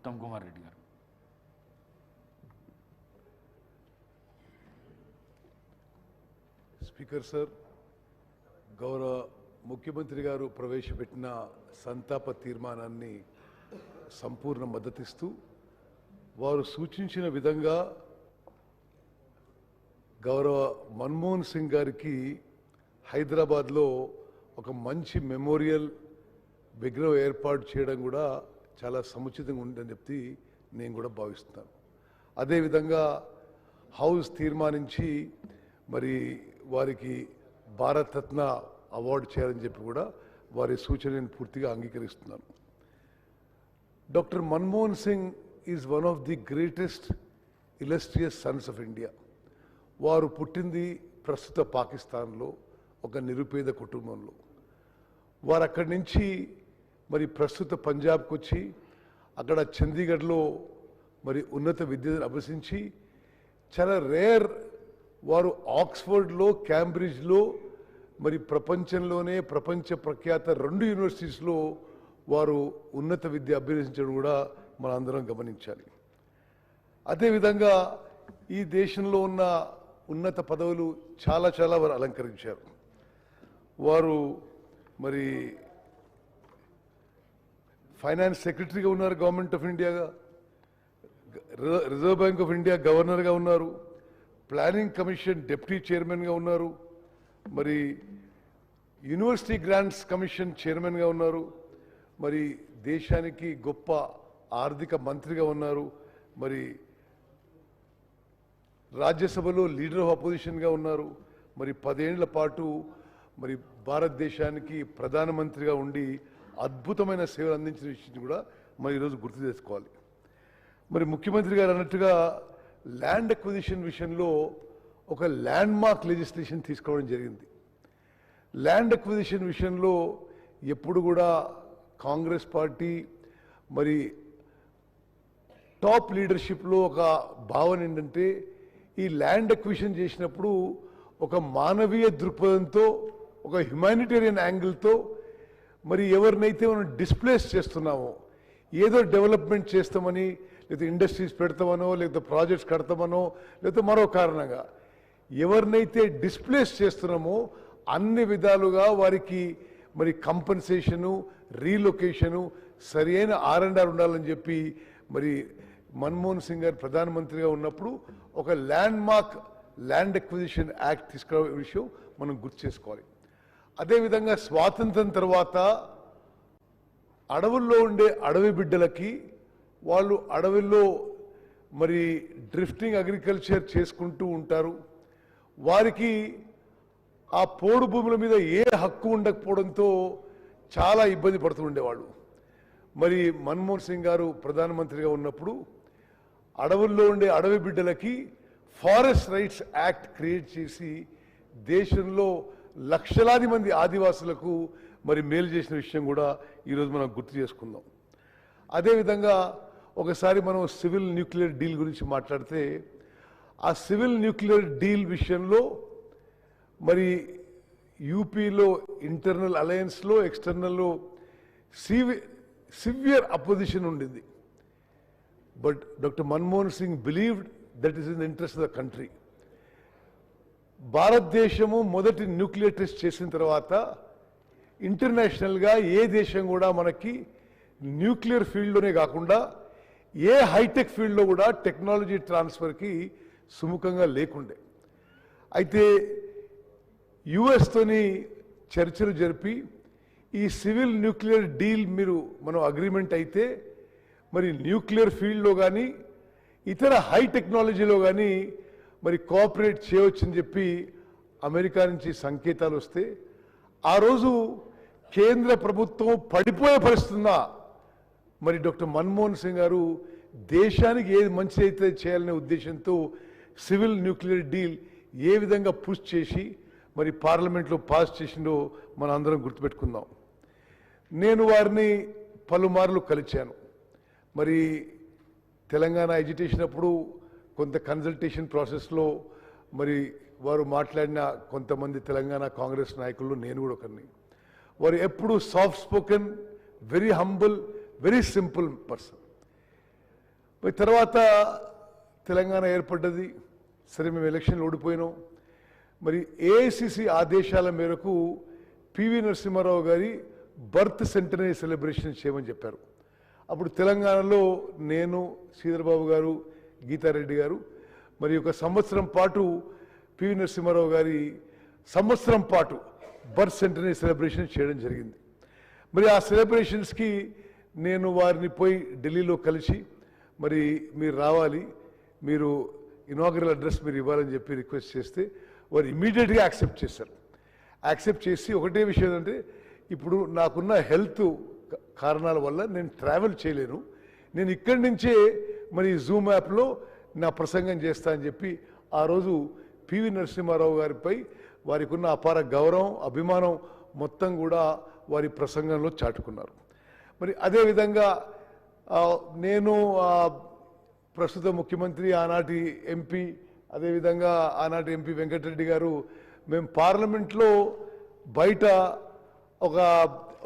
ఉత్తమ్ కుమార్ రెడ్డి గారు. Speaker sir, గౌరవ ముఖ్యమంత్రి గారు ప్రవేశపెట్టిన సంతాప తీర్మానాన్ని సంపూర్ణ మద్దతిస్తూ వారు సూచించిన విధంగా గౌరవ మన్మోహన్ సింగ్ గారికి హైదరాబాద్లో ఒక మంచి మెమోరియల్ విగ్రహం ఏర్పాటు చేయడం కూడా చాలా సముచితంగా ఉందని చెప్పి నేను కూడా భావిస్తున్నాను. అదేవిధంగా హౌస్ తీర్మానించి మరి వారికి భారతరత్న అవార్డు చేయాలని చెప్పి కూడా వారి సూచనలను పూర్తిగా అంగీకరిస్తున్నాను. Doctor Manmohan Singh is one of the greatest illustrious sons of India. వారు పుట్టింది ప్రస్తుత పాకిస్తాన్లో ఒక నిరుపేద కుటుంబంలో. వారు అక్కడి నుంచి మరి ప్రస్తుత పంజాబ్కి వచ్చి అక్కడ చండీగఢ్లో మరి ఉన్నత విద్యను అభ్యసించి చాలా రేర్ వారు ఆక్స్ఫర్డ్లో క్యాంబ్రిడ్జ్లో మరి ప్రపంచంలోనే ప్రపంచ ప్రఖ్యాత 2 యూనివర్సిటీస్లో వారు ఉన్నత విద్య అభ్యసించడం కూడా మనందరం గమనించాలి. అదేవిధంగా ఈ దేశంలో ఉన్న ఉన్నత పదవులు చాలా వారు అలంకరించారు. వారు మరి ఫైనాన్స్ సెక్రటరీగా ఉన్నారు గవర్నమెంట్ ఆఫ్ ఇండియాగా, రిజర్వ్ బ్యాంక్ ఆఫ్ ఇండియా గవర్నర్గా ఉన్నారు, ప్లానింగ్ కమిషన్ డిప్యూటీ చైర్మన్గా ఉన్నారు, మరి యూనివర్సిటీ గ్రాంట్స్ కమిషన్ చైర్మన్గా ఉన్నారు, మరి దేశానికి గొప్ప ఆర్థిక మంత్రిగా ఉన్నారు, మరి రాజ్యసభలో లీడర్ ఆఫ్ అపోజిషన్గా ఉన్నారు, మరి 10 ఏళ్ల పాటు మరి భారతదేశానికి ప్రధానమంత్రిగా ఉండి అద్భుతమైన సేవలు అందించిన విషయం కూడా మరి ఈరోజు గుర్తు చేసుకోవాలి. మరి ముఖ్యమంత్రి గారు అన్నట్టుగా ల్యాండ్ అక్విజిషన్ విషయంలో ఒక ల్యాండ్ మార్క్ లెజిస్లేషన్ తీసుకోవడం జరిగింది. ల్యాండ్ అక్విజిషన్ విషయంలో ఎప్పుడు కూడా కాంగ్రెస్ పార్టీ మరి టాప్ లీడర్షిప్లో ఒక భావన ఏంటంటే ఈ ల్యాండ్ అక్విజిషన్ చేసినప్పుడు ఒక మానవీయ దృక్పథంతో ఒక హ్యుమానిటేరియన్ యాంగిల్తో మరి ఎవరినైతే మనం డిస్ప్లేస్ చేస్తున్నామో, ఏదో డెవలప్మెంట్ చేస్తామని లేదా ఇండస్ట్రీస్ పెడతామనో లేదా ప్రాజెక్ట్స్ కడతామనో లేదా మరో కారణంగా ఎవరినైతే డిస్ప్లేస్ చేస్తున్నామో అన్ని విధాలుగా వారికి మరి కంపెన్సేషను, రీలొకేషను, సరైన R&R ఉండాలని చెప్పి మరి మన్మోహన్ సింగ్ గారు ప్రధానమంత్రిగా ఉన్నప్పుడు ఒక ల్యాండ్ అక్విజిషన్ యాక్ట్ తీసుకునే విషయం మనం గుర్తు చేసుకోవాలి. అదేవిధంగా స్వాతంత్రం తర్వాత అడవుల్లో ఉండే అడవి బిడ్డలకి వాళ్ళు అడవుల్లో మరి డ్రిఫ్టింగ్ అగ్రికల్చర్ చేసుకుంటూ ఉంటారు. వారికి ఆ పోడు భూముల మీద ఏ హక్కు ఉండకపోవడంతో చాలా ఇబ్బంది పడుతూ ఉండేవాళ్ళు. మరి మన్మోహన్ సింగ్ గారు ప్రధానమంత్రిగా ఉన్నప్పుడు అడవుల్లో ఉండే అడవి బిడ్డలకి ఫారెస్ట్ రైట్స్ యాక్ట్ క్రియేట్ చేసి దేశంలో లక్షలాది మంది ఆదివాసులకు మరి మేలు చేసిన విషయం కూడా ఈరోజు మనం గుర్తు చేసుకుందాం. అదేవిధంగా ఒకసారి మనం సివిల్ న్యూక్లియర్ డీల్ గురించి మాట్లాడితే ఆ సివిల్ న్యూక్లియర్ డీల్ విషయంలో మరి యూపీలో ఇంటర్నల్ అలయన్స్లో ఎక్స్టర్నల్లో సివియర్ అపోజిషన్ ఉండింది. But doctor Manmohan Singh believed that is in the interest of the country. భారతదేశము మొదటి న్యూక్లియర్ టెస్ట్ చేసిన తర్వాత ఇంటర్నేషనల్గా ఏ దేశం కూడా మనకి న్యూక్లియర్ ఫీల్డ్లోనే కాకుండా ఏ హైటెక్ ఫీల్డ్లో కూడా టెక్నాలజీ ట్రాన్స్ఫర్కి సుముఖంగా లేకుండే. అయితే యుఎస్తోని చర్చలు జరిపి ఈ సివిల్ న్యూక్లియర్ డీల్ మనం అగ్రిమెంట్ అయితే మరి న్యూక్లియర్ ఫీల్డ్లో కానీ ఇతర హై టెక్నాలజీలో కానీ మరి కోఆపరేట్ చేయవచ్చని చెప్పి అమెరికా నుంచి సంకేతాలు వస్తే ఆ రోజు కేంద్ర ప్రభుత్వం పడిపోయే పరిస్థితుందా మరి డాక్టర్ మన్మోహన్ సింగ్ గారు దేశానికి ఏది మంచి అయితే చేయాలనే ఉద్దేశంతో సివిల్ న్యూక్లియర్ డీల్ ఏ విధంగా పుష్ చేసి మరి పార్లమెంట్లో పాస్ చేసిందో మనం అందరం గుర్తుపెట్టుకుందాం. నేను వారిని పలుమార్లు కలిశాను. మరి తెలంగాణ ఎడ్యుకేషన్ అప్పుడు కొంత కన్సల్టేషన్ ప్రాసెస్లో మరి వారు మాట్లాడిన కొంతమంది తెలంగాణ కాంగ్రెస్ నాయకులు నేను కూడా ఒకరిని. వారు ఎప్పుడు soft spoken, very humble, very simple person. మరి తర్వాత తెలంగాణ ఏర్పడ్డది. సరే, మేము ఎలక్షన్లు ఓడిపోయినాం. మరి ఏఐసిసి ఆదేశాల మేరకు పివి నరసింహారావు గారి బర్త్ సెంటనరీ సెలబ్రేషన్ చేయమని చెప్పారు. అప్పుడు తెలంగాణలో నేను, శ్రీధర్బాబు గారు, గీతారెడ్డి గారు మరి ఒక సంవత్సరం పాటు పివి నరసింహారావు గారి సంవత్సరం పాటు బర్త్ సెంటనరీ సెలబ్రేషన్ చేయడం జరిగింది. మరి ఆ సెలబ్రేషన్స్కి నేను వారిని పోయి ఢిల్లీలో కలిసి మరి మీరు రావాలి, మీరు ఇనాగరల్ అడ్రస్ మీరు ఇవ్వాలని చెప్పి రిక్వెస్ట్ చేస్తే వారు ఇమీడియట్గా యాక్సెప్ట్ చేశారు. యాక్సెప్ట్ చేసి ఒకటే విషయం ఏంటంటే, ఇప్పుడు నాకున్న హెల్త్ కారణాల వల్ల నేను ట్రావెల్ చేయలేను, నేను ఇక్కడి నుంచే మరి జూమ్ యాప్లో నా ప్రసంగం చేస్తా అని చెప్పి ఆ రోజు పివి నరసింహారావు గారిపై వారికి ఉన్న అపార గౌరవం, అభిమానం మొత్తం కూడా వారి ప్రసంగంలో చాటుకున్నారు. మరి అదేవిధంగా నేను ప్రస్తుత ముఖ్యమంత్రి, ఆనాటి ఎంపీ, అదేవిధంగా ఆనాటి ఎంపీ వెంకటరెడ్డి గారు, మేము పార్లమెంట్లో బయట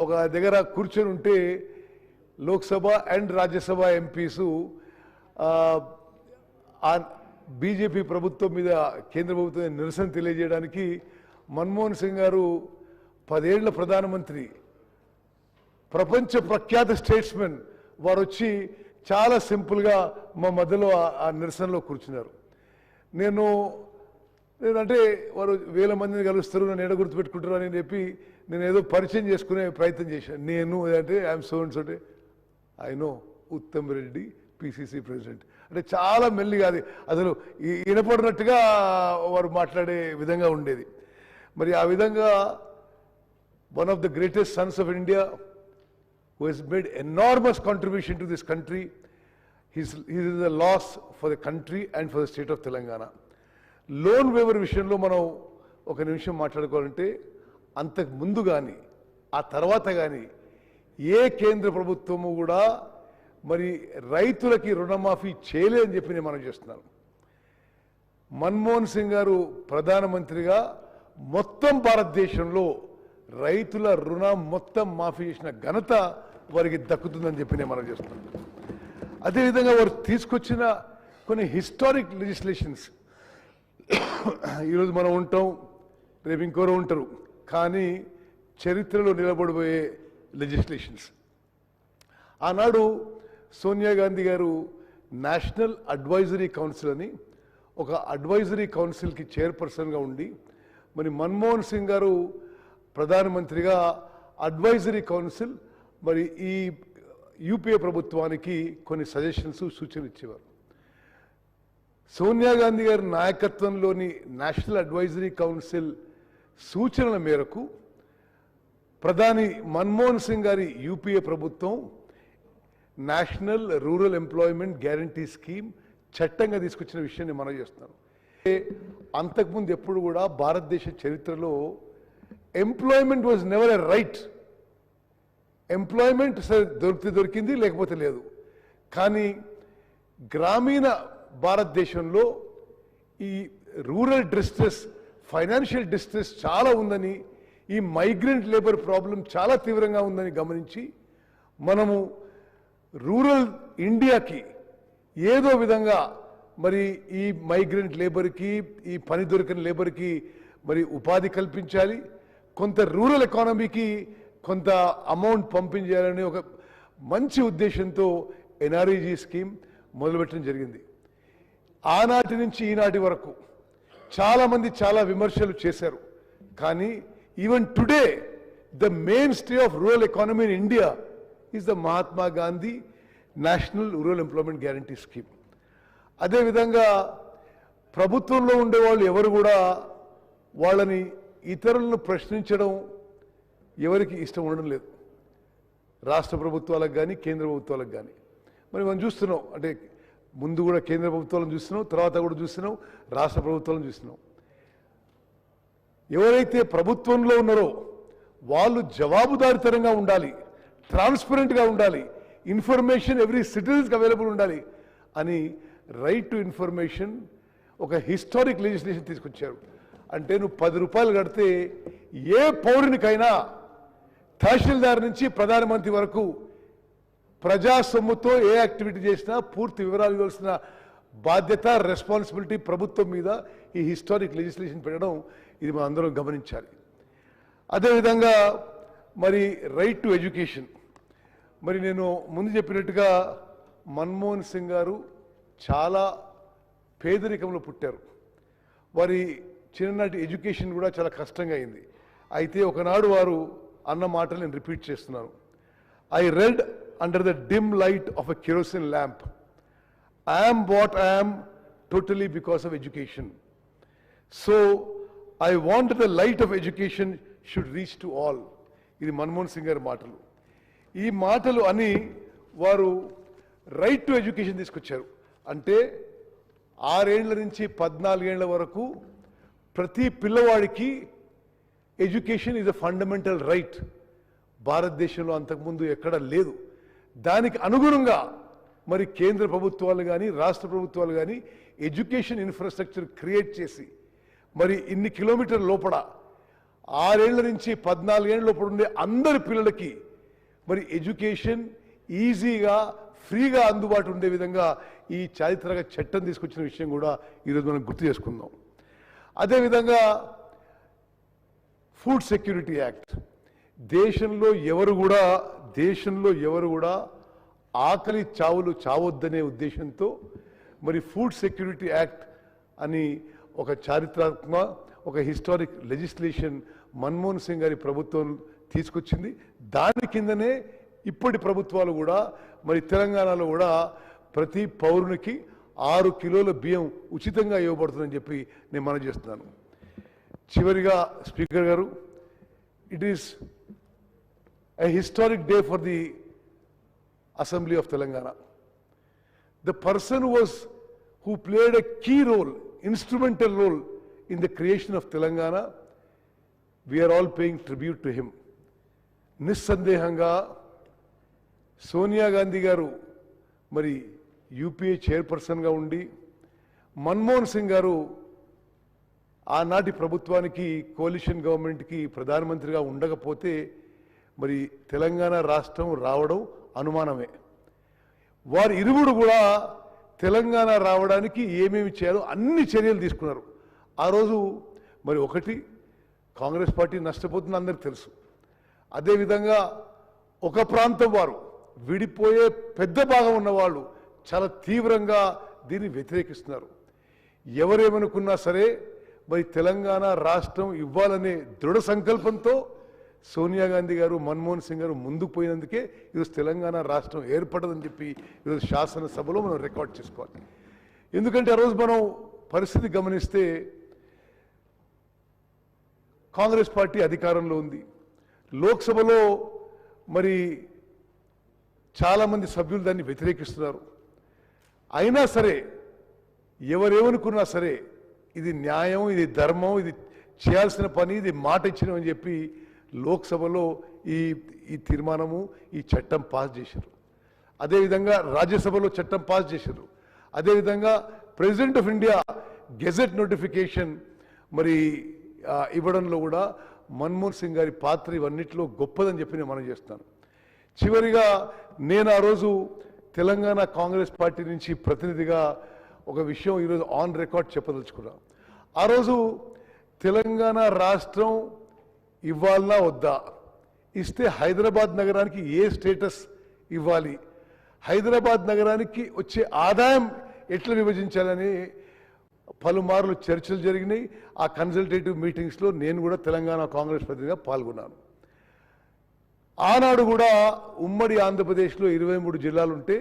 ఒక దగ్గర కూర్చొని ఉంటే లోక్సభ అండ్ రాజ్యసభ ఎంపీసు బీజేపీ ప్రభుత్వం మీద, కేంద్ర ప్రభుత్వం నిరసన తెలియజేయడానికి మన్మోహన్ సింగ్ గారు 10 ఏళ్ల ప్రధానమంత్రి, ప్రపంచ ప్రఖ్యాత స్టేట్స్మెన్, వారు వచ్చి చాలా సింపుల్గా మా మధ్యలో ఆ నిరసనలో కూర్చున్నారు. నేనంటే వారు 1000 మందిని కలుస్తారు, నన్ను ఎడ గుర్తుపెట్టుకుంటారు అని చెప్పి నేను ఏదో పరిచయం చేసుకునే ప్రయత్నం చేశాను. నేను అంటే ఐఎమ్ సో అండ్ సో, అంటే I know Uttam Reddy PCC president, అంటే చాలా మెల్లిగా, అది అసలు వినపడినట్టుగా వారు మాట్లాడే విధంగా ఉండేది. మరి ఆ విధంగా one of the greatest Sons of India who has made enormous contribution to this country, he is a loss for the country and for the state of Telangana. Loan waiver విషయంలో మనం ఒక నిమిషం మాట్లాడుకోవాలంటే, అంతకు ముందు కానీ ఆ తర్వాత కానీ ఏ కేంద్ర ప్రభుత్వము కూడా మరి రైతులకి రుణమాఫీ చేయలేదని చెప్పి నేను మనం చేస్తున్నాను. మన్మోహన్ సింగ్ గారు ప్రధానమంత్రిగా మొత్తం భారతదేశంలో రైతుల రుణం మొత్తం మాఫీ చేసిన ఘనత వారికి దక్కుతుందని చెప్పి నేను మనం చేస్తున్నాను. అదేవిధంగా వారు తీసుకొచ్చిన కొన్ని హిస్టారిక్ లెజిస్లేషన్స్, ఈరోజు మనం ఉంటాం, రేపు ఇంకోరు ఉంటారు, కానీ చరిత్రలో నిలబడిపోయే లెజిస్లేషన్స్. ఆనాడు సోనియా గాంధీ గారు నేషనల్ అడ్వైజరీ కౌన్సిల్ అని ఒక అడ్వైజరీ కౌన్సిల్కి చైర్పర్సన్గా ఉండి, మరి మన్మోహన్ సింగ్ గారు ప్రధానమంత్రిగా అడ్వైజరీ కౌన్సిల్ మరి ఈ యూపీఏ ప్రభుత్వానికి కొన్ని సజెషన్స్, సూచనలు ఇచ్చేవారు. సోనియా గాంధీ గారి నాయకత్వంలోని నేషనల్ అడ్వైజరీ కౌన్సిల్ సూచనల మేరకు ప్రధాని మన్మోహన్ సింగ్ గారి యూపీఏ ప్రభుత్వం national rural employment guarantee scheme చట్టంగా తీసుకొచ్చిన విషయాన్ని మనం చేస్తున్నాం. అంతకుముందు ఎప్పుడు కూడా భారతదేశ చరిత్రలో employment was never a right. Employment సరే దొరికింది, లేకపోతే లేదు. కానీ గ్రామీణ భారతదేశంలో ఈ రూరల్ డిస్ట్రెస్, ఫైనాన్షియల్ డిస్ట్రెస్ చాలా ఉందని, ఈ మైగ్రెంట్ లేబర్ ప్రాబ్లం చాలా తీవ్రంగా ఉందని గమనించి మనము రూరల్ ఇండియాకి ఏదో విధంగా మరి ఈ మైగ్రెంట్ లేబర్కి, ఈ పని దొరికిన లేబర్కి మరి ఉపాధి కల్పించాలి, కొంత రూరల్ ఎకానమీకి కొంత అమౌంట్ పంపించాలని ఒక మంచి ఉద్దేశంతో ఎన్ఆర్ఈజీ స్కీమ్ మొదలుపెట్టడం జరిగింది. ఆనాటి నుంచి ఈనాటి వరకు చాలామంది చాలా విమర్శలు చేశారు. కానీ even today the main stay of rural economy in India is the Mahatma Gandhi national rural employment guarantee scheme. అదేవిధంగా ప్రభుత్వంలో ఉండేవాళ్ళు ఎవరు కూడా వాళ్ళని ఇతరులను ప్రశ్నించడం ఎవరికి ఇష్టం ఉండడం లేదు, రాష్ట్ర ప్రభుత్వాలకు కానీ కేంద్ర ప్రభుత్వాలకు కానీ. మరి మనం చూస్తున్నాం, అంటే ముందు కూడా కేంద్ర ప్రభుత్వాలను చూస్తున్నాం, తర్వాత కూడా చూస్తున్నాం, రాష్ట్ర ప్రభుత్వాలను చూస్తున్నాం. ఎవరైతే ప్రభుత్వంలో ఉన్నారో వాళ్ళు జవాబుదారితనంగా ఉండాలి, ట్రాన్స్పరెంట్గా ఉండాలి, ఇన్ఫర్మేషన్ ఎవ్రీ సిటిజన్స్కి అవైలబుల్ ఉండాలి అని రైట్ టు ఇన్ఫర్మేషన్ ఒక హిస్టారిక్ లెజిస్లేషన్ తీసుకొచ్చారు. అంటే నువ్వు 10 రూపాయలు కడితే ఏ పౌరునికైనా తహసీల్దార్ నుంచి ప్రధానమంత్రి వరకు ప్రజా సొమ్ముతో ఏ యాక్టివిటీ చేసినా పూర్తి వివరాలు ఇవ్వాల్సిన బాధ్యత రెస్పాన్సిబిలిటీ ప్రభుత్వం మీద ఈ హిస్టారిక్ లెజిస్లేషన్ పెట్టడం ఇది మనం అందరం గమనించాలి. అదేవిధంగా మరి రైట్ టు ఎడ్యుకేషన్, మరి నేను ముందు చెప్పినట్టుగా మన్మోహన్ సింగ్ గారు చాలా పేదరికంలో పుట్టారు. వారి చిన్ననాటి ఎడ్యుకేషన్ కూడా చాలా కష్టంగా అయింది. అయితే ఒకనాడు వారు అన్న మాటలు నేను రిపీట్ చేస్తున్నాను. I read under the dim light of a kerosene lamp, I am what I am totally because of education. So I want the light of education should reach to all. ఇది మన్మోహన్ సింగ్ గారి మాటలు. ఈ మాటలు అని వారు right to education తీసుకొచ్చారు. అంటే 6 ఏళ్ల నుంచి 14 ఏళ్ల వరకు ప్రతి పిల్లవాడికి education is a fundamental right. భారతదేశంలో అంతకుముందు ఎక్కడ లేదు. దానికి అనుగుణంగా మరి కేంద్ర ప్రభుత్వాలు కానీ రాష్ట్ర ప్రభుత్వాలు కానీ ఎడ్యుకేషన్ ఇన్ఫ్రాస్ట్రక్చర్ క్రియేట్ చేసి మరి ఇన్ని కిలోమీటర్ల లోపల 6 ఏళ్ల నుంచి 14 ఏళ్ల లోపల ఉండే అందరి పిల్లలకి మరి ఎడ్యుకేషన్ ఈజీగా ఫ్రీగా అందుబాటు ఉండే విధంగా ఈ చారిత్రక చట్టం తీసుకొచ్చిన విషయం కూడా ఈరోజు మనం గుర్తు చేసుకుందాం. అదేవిధంగా ఫుడ్ సెక్యూరిటీ యాక్ట్, దేశంలో ఎవరు కూడా ఆకలి చావులు చావొద్దనే ఉద్దేశంతో మరి ఫుడ్ సెక్యూరిటీ యాక్ట్ అని ఒక చారిత్రాత్మక ఒక హిస్టారిక్ లెజిస్లేషన్ మన్మోహన్ సింగ్ గారి ప్రభుత్వం తీసుకొచ్చింది. దాని కిందనే ఇప్పటి ప్రభుత్వాలు కూడా మరి తెలంగాణలో కూడా ప్రతి పౌరునికి 6 కిలోల బియ్యం ఉచితంగా ఇవ్వబడుతుందని చెప్పి నేను మనవి చేస్తున్నాను. చివరిగా స్పీకర్ గారు, it is a historic day for the Assembly of Telangana. The person who played a key role, instrumental role in the creation of Telangana, we are all paying tribute to him. నిస్సందేహంగా సోనియా గాంధీ గారు మరి UPA చైర్పర్సన్గా ఉండి, మన్మోహన్ సింగ్ గారు ఆనాటి ప్రభుత్వానికి కోalition గవర్నమెంట్కి ప్రధానమంత్రిగా ఉండకపోతే మరి తెలంగాణ రాష్ట్రం రావడం అనుమానమే. వారు ఇరువురు కూడా తెలంగాణ రావడానికి ఏమేమి చేయాలో అన్ని చర్యలు తీసుకున్నారు. ఆ రోజు మరి ఒకటి కాంగ్రెస్ పార్టీ నష్టపోతుంది అందరికీ తెలుసు. అదేవిధంగా ఒక ప్రాంతం వారు విడిపోయే పెద్ద భాగం ఉన్నవాళ్ళు చాలా తీవ్రంగా దీన్ని వ్యతిరేకిస్తున్నారు. ఎవరేమనుకున్నా సరే మరి తెలంగాణ రాష్ట్రం ఇవ్వాలనే దృఢ సంకల్పంతో సోనియా గాంధీ గారు మన్మోహన్ సింగ్ గారు ముందుకు పోయినందుకే ఈరోజు తెలంగాణ రాష్ట్రం ఏర్పడదని చెప్పి ఈరోజు శాసనసభలో మనం రికార్డ్ చేసుకోవాలి. ఎందుకంటే ఆ రోజు మనం పరిస్థితి గమనిస్తే కాంగ్రెస్ పార్టీ అధికారంలో ఉంది. లోక్సభలో మరి చాలామంది సభ్యులు దాన్ని వ్యతిరేకిస్తున్నారు. అయినా సరే ఎవరేమనుకున్నా సరే ఇది న్యాయం, ఇది ధర్మం, ఇది చేయాల్సిన పని, ఇది మాట ఇచ్చినామని చెప్పి లోక్సభలో ఈ తీర్మానము ఈ చట్టం పాస్ చేశారు. అదేవిధంగా రాజ్యసభలో చట్టం పాస్ చేశారు. అదేవిధంగా president of India gazette notification మరి ఇవ్వడంలో కూడా మన్మోహన్ సింగ్ గారి పాత్ర ఇవన్నిటిలో గొప్పదని చెప్పి నేను మనం చేస్తున్నాను. చివరిగా నేను ఆ రోజు తెలంగాణ కాంగ్రెస్ పార్టీ నుంచి ప్రతినిధిగా ఒక విషయం ఈరోజు ఆన్ రికార్డ్ చెప్పదలుచుకున్నాను. ఆ రోజు తెలంగాణ రాష్ట్రం ఇవ్వాలనా వద్దా, ఇస్తే హైదరాబాద్ నగరానికి ఏ స్టేటస్ ఇవ్వాలి, హైదరాబాద్ నగరానికి వచ్చే ఆదాయం ఎట్లా విభజించాలని పలుమార్లు చర్చలు జరిగినాయి. ఆ కన్సల్టేటివ్ మీటింగ్స్లో నేను కూడా తెలంగాణ కాంగ్రెస్ ప్రతినిధిగా పాల్గొన్నాను. ఆనాడు కూడా ఉమ్మడి ఆంధ్రప్రదేశ్లో 23 జిల్లాలు ఉంటే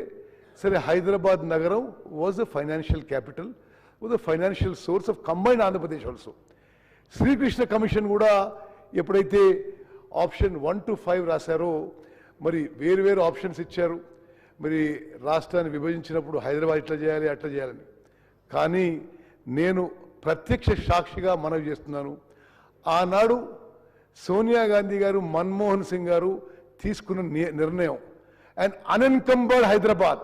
సరే హైదరాబాద్ నగరం was the financial capital, was the financial source of combined Andhra Pradesh also. Srikrishna commission కూడా ఎప్పుడైతే ఆప్షన్ 1 to 5 రాశారో మరి వేరు ఆప్షన్స్ ఇచ్చారు. మరి రాష్ట్రాన్ని విభజించినప్పుడు హైదరాబాద్ ఇట్లా చేయాలి అట్లా చేయాలని. కానీ నేను ప్రత్యక్ష సాక్షిగా మనవి చేస్తున్నాను, ఆనాడు సోనియా గాంధీ గారు మన్మోహన్ సింగ్ గారు తీసుకున్న నిర్ణయం అండ్ అన్ఎన్కంబర్డ్ హైదరాబాద్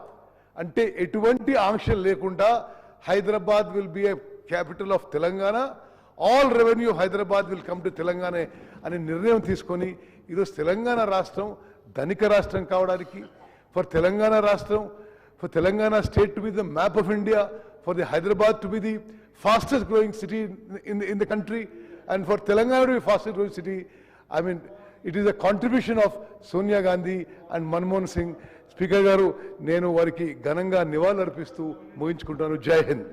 అంటే ఎటువంటి ఆంక్షలు లేకుండా Hyderabad will be A capital of Telangana, all revenue Hyderabad will come to Telangana అనే నిర్ణయం తీసుకొని ఈరోజు తెలంగాణ రాష్ట్రం ధనిక రాష్ట్రం కావడానికి, for Telangana Rashtra, for Telangana state to be the map of India, for the Hyderabad to be the fastest growing city in the country, and for Telangana to be fastest growing city. I mean, it is a contribution of Sonia Gandhi and Manmohan Singh. Speaker garu, nenu variki gananga nivaళులర్పిస్తూ ముగించుకుంటాను. జై హింద్.